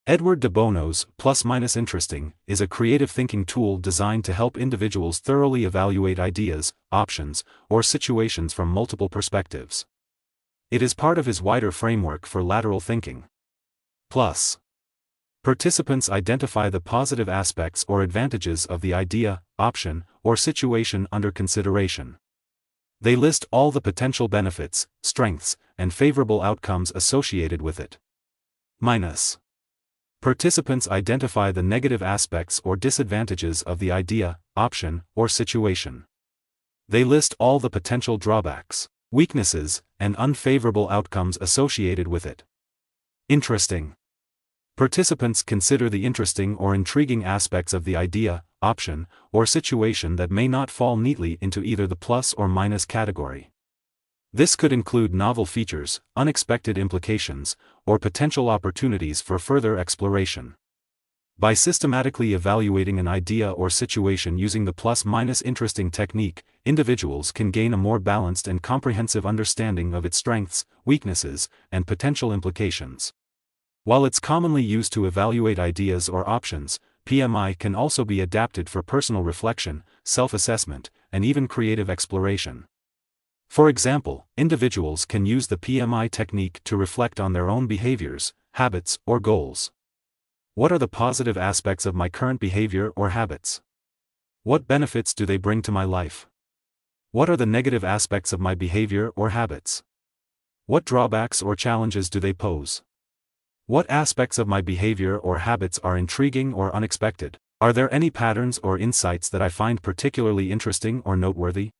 Edward de Bono's plus-minus interesting is a creative thinking tool designed to help individuals thoroughly evaluate ideas, options, or situations from multiple perspectives. It is part of his wider framework for lateral thinking. Plus. Participants identify the positive aspects or advantages of the idea, option, or situation under consideration. They list all the potential benefits, strengths, and favorable outcomes associated with it. Minus. Participants identify the negative aspects or disadvantages of the idea, option, or situation. They list all the potential drawbacks, weaknesses, and unfavorable outcomes associated with it. Interesting. Participants consider the interesting or intriguing aspects of the idea, option, or situation that may not fall neatly into either the plus or minus category. This could include novel features, unexpected implications, or potential opportunities for further exploration. By systematically evaluating an idea or situation using the plus-minus interesting technique, individuals can gain a more balanced and comprehensive understanding of its strengths, weaknesses, and potential implications. While it's commonly used to evaluate ideas or options, PMI can also be adapted for personal reflection, self-assessment, and even creative exploration. For example, individuals can use the PMI technique to reflect on their own behaviors, habits, or goals. What are the positive aspects of my current behavior or habits? What benefits do they bring to my life? What are the negative aspects of my behavior or habits? What drawbacks or challenges do they pose? What aspects of my behavior or habits are intriguing or unexpected? Are there any patterns or insights that I find particularly interesting or noteworthy?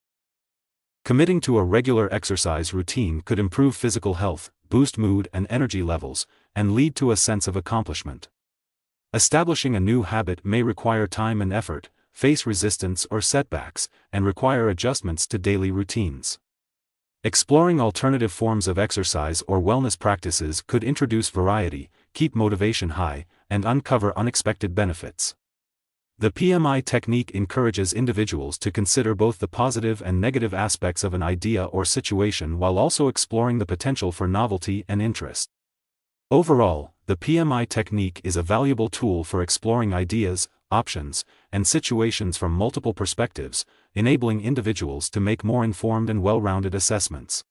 Committing to a regular exercise routine could improve physical health, boost mood and energy levels, and lead to a sense of accomplishment. Establishing a new habit may require time and effort, face resistance or setbacks, and require adjustments to daily routines. Exploring alternative forms of exercise or wellness practices could introduce variety, keep motivation high, and uncover unexpected benefits. The PMI technique encourages individuals to consider both the positive and negative aspects of an idea or situation while also exploring the potential for novelty and interest. Overall, the PMI technique is a valuable tool for exploring ideas, options, and situations from multiple perspectives, enabling individuals to make more informed and well-rounded assessments.